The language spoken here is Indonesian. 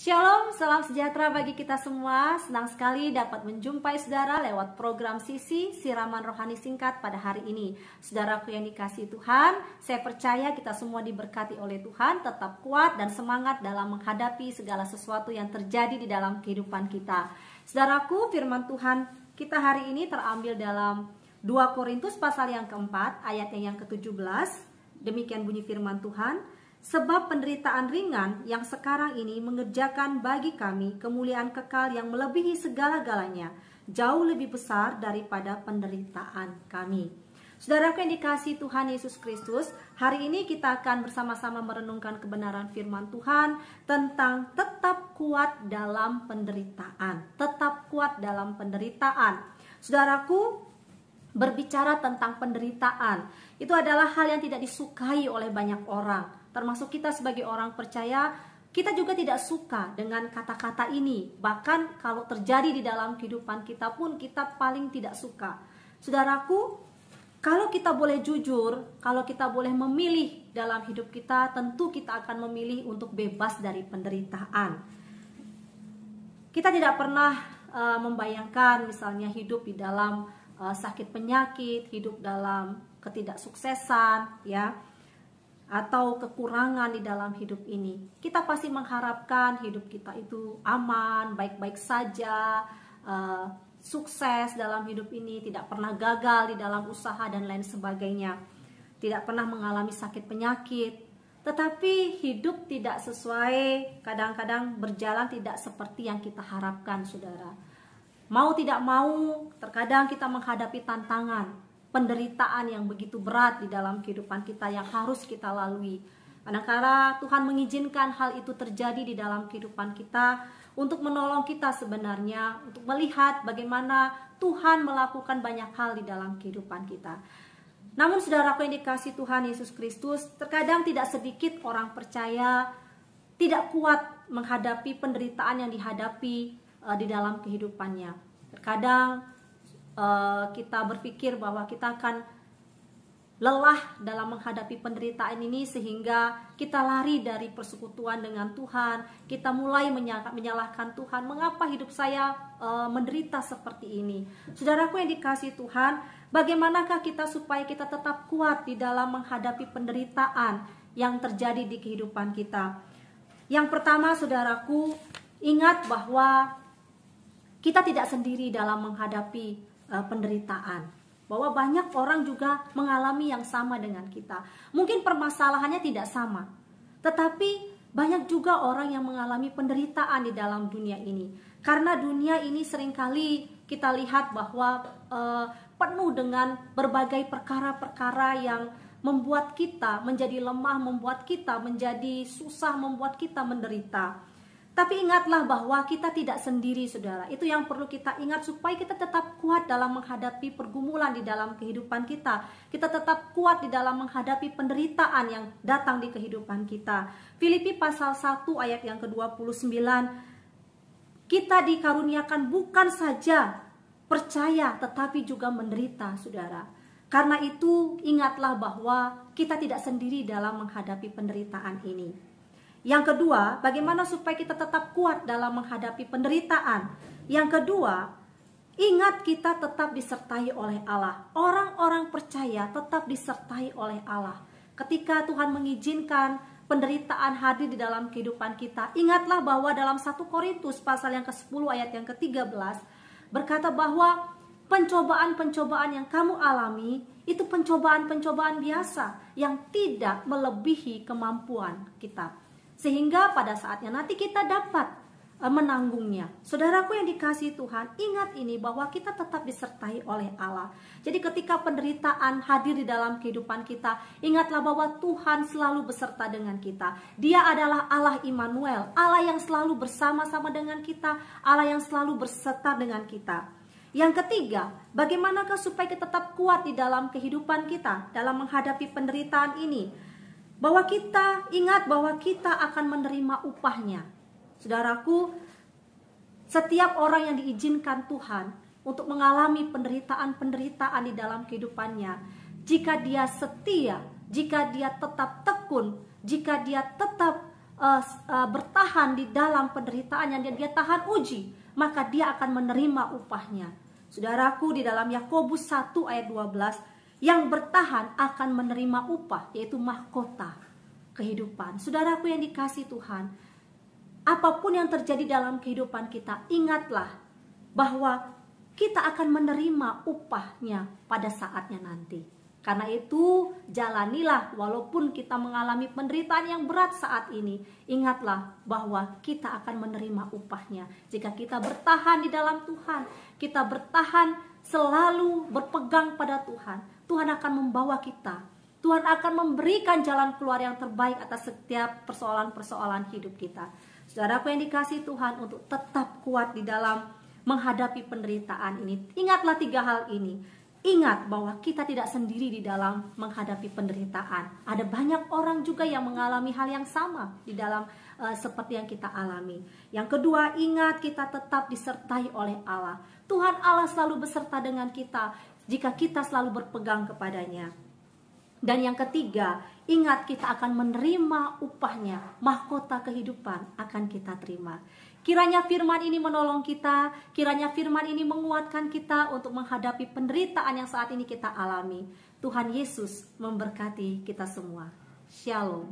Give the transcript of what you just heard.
Shalom, salam sejahtera bagi kita semua. Senang sekali dapat menjumpai saudara lewat program Sisi Siraman Rohani Singkat pada hari ini. Saudaraku yang dikasihi Tuhan, saya percaya kita semua diberkati oleh Tuhan, tetap kuat dan semangat dalam menghadapi segala sesuatu yang terjadi di dalam kehidupan kita. Saudaraku, firman Tuhan kita hari ini terambil dalam 2 Korintus pasal yang keempat, ayat yang ke-17. Demikian bunyi firman Tuhan. Sebab penderitaan ringan yang sekarang ini mengerjakan bagi kami kemuliaan kekal yang melebihi segala-galanya, jauh lebih besar daripada penderitaan kami. Saudaraku yang dikasihi Tuhan Yesus Kristus, hari ini kita akan bersama-sama merenungkan kebenaran firman Tuhan tentang tetap kuat dalam penderitaan. Tetap kuat dalam penderitaan. Saudaraku, berbicara tentang penderitaan, itu adalah hal yang tidak disukai oleh banyak orang. Termasuk kita sebagai orang percaya, kita juga tidak suka dengan kata-kata ini. Bahkan kalau terjadi di dalam kehidupan kita pun kita paling tidak suka. Saudaraku, kalau kita boleh jujur, kalau kita boleh memilih dalam hidup kita, tentu kita akan memilih untuk bebas dari penderitaan. Kita tidak pernah membayangkan misalnya hidup di dalam sakit penyakit, hidup dalam ketidaksuksesan, ya, atau kekurangan di dalam hidup ini. Kita pasti mengharapkan hidup kita itu aman, baik-baik saja, sukses dalam hidup ini, tidak pernah gagal di dalam usaha dan lain sebagainya, tidak pernah mengalami sakit penyakit. Tetapi hidup tidak sesuai, kadang-kadang berjalan tidak seperti yang kita harapkan, saudara. Mau tidak mau, terkadang kita menghadapi tantangan, penderitaan yang begitu berat di dalam kehidupan kita yang harus kita lalui. Kadang-kadang Tuhan mengizinkan hal itu terjadi di dalam kehidupan kita untuk menolong kita sebenarnya, untuk melihat bagaimana Tuhan melakukan banyak hal di dalam kehidupan kita. Namun saudaraku yang dikasihi Tuhan Yesus Kristus, terkadang tidak sedikit orang percaya tidak kuat menghadapi penderitaan yang dihadapi di dalam kehidupannya. Terkadang kita berpikir bahwa kita akan lelah dalam menghadapi penderitaan ini sehingga kita lari dari persekutuan dengan Tuhan. Kita mulai menyalahkan Tuhan, mengapa hidup saya menderita seperti ini. Saudaraku yang dikasihi Tuhan, bagaimanakah kita supaya kita tetap kuat di dalam menghadapi penderitaan yang terjadi di kehidupan kita? Yang pertama, saudaraku, ingat bahwa kita tidak sendiri dalam menghadapi penderitaan, bahwa banyak orang juga mengalami yang sama dengan kita. Mungkin permasalahannya tidak sama, tetapi banyak juga orang yang mengalami penderitaan di dalam dunia ini. Karena dunia ini seringkali kita lihat bahwa penuh dengan berbagai perkara-perkara yang membuat kita menjadi lemah, membuat kita menjadi susah, membuat kita menderita. Tapi ingatlah bahwa kita tidak sendiri, saudara. Itu yang perlu kita ingat supaya kita tetap kuat dalam menghadapi pergumulan di dalam kehidupan kita. Kita tetap kuat di dalam menghadapi penderitaan yang datang di kehidupan kita. Filipi pasal 1 ayat yang ke-29. Kita dikaruniakan bukan saja percaya tetapi juga menderita, saudara. Karena itu ingatlah bahwa kita tidak sendiri dalam menghadapi penderitaan ini. Yang kedua, bagaimana supaya kita tetap kuat dalam menghadapi penderitaan? Yang kedua, ingat kita tetap disertai oleh Allah. Orang-orang percaya tetap disertai oleh Allah. Ketika Tuhan mengizinkan penderitaan hadir di dalam kehidupan kita, ingatlah bahwa dalam 1 Korintus pasal yang ke-10 ayat yang ke-13 berkata bahwa pencobaan-pencobaan yang kamu alami itu pencobaan-pencobaan biasa yang tidak melebihi kemampuan kita. Sehingga pada saatnya nanti kita dapat menanggungnya. Saudaraku yang dikasihi Tuhan, ingat ini bahwa kita tetap disertai oleh Allah. Jadi ketika penderitaan hadir di dalam kehidupan kita, ingatlah bahwa Tuhan selalu beserta dengan kita. Dia adalah Allah Immanuel, Allah yang selalu bersama-sama dengan kita, Allah yang selalu berserta dengan kita. Yang ketiga, bagaimanakah supaya kita tetap kuat di dalam kehidupan kita dalam menghadapi penderitaan ini? Bahwa kita ingat bahwa kita akan menerima upahnya. Saudaraku, setiap orang yang diizinkan Tuhan untuk mengalami penderitaan-penderitaan di dalam kehidupannya, jika dia setia, jika dia tetap tekun, jika dia tetap bertahan di dalam penderitaan yang dia tahan uji, maka dia akan menerima upahnya. Saudaraku, di dalam Yakobus 1 ayat 12, yang bertahan akan menerima upah, yaitu mahkota kehidupan. Saudaraku yang dikasihi Tuhan, apapun yang terjadi dalam kehidupan kita, ingatlah bahwa kita akan menerima upahnya pada saatnya nanti. Karena itu, jalanilah walaupun kita mengalami penderitaan yang berat saat ini. Ingatlah bahwa kita akan menerima upahnya. Jika kita bertahan di dalam Tuhan, kita bertahan selalu berpegang pada Tuhan, Tuhan akan membawa kita. Tuhan akan memberikan jalan keluar yang terbaik atas setiap persoalan-persoalan hidup kita. Saudaraku yang dikasihi Tuhan, untuk tetap kuat di dalam menghadapi penderitaan ini, ingatlah 3 hal ini. Ingat bahwa kita tidak sendiri di dalam menghadapi penderitaan. Ada banyak orang juga yang mengalami hal yang sama di dalam seperti yang kita alami. Yang kedua, ingat kita tetap disertai oleh Allah. Tuhan Allah selalu beserta dengan kita jika kita selalu berpegang kepadanya. Dan yang ketiga, ingat kita akan menerima upahnya, mahkota kehidupan akan kita terima. Kiranya firman ini menolong kita, kiranya firman ini menguatkan kita untuk menghadapi penderitaan yang saat ini kita alami. Tuhan Yesus memberkati kita semua. Shalom.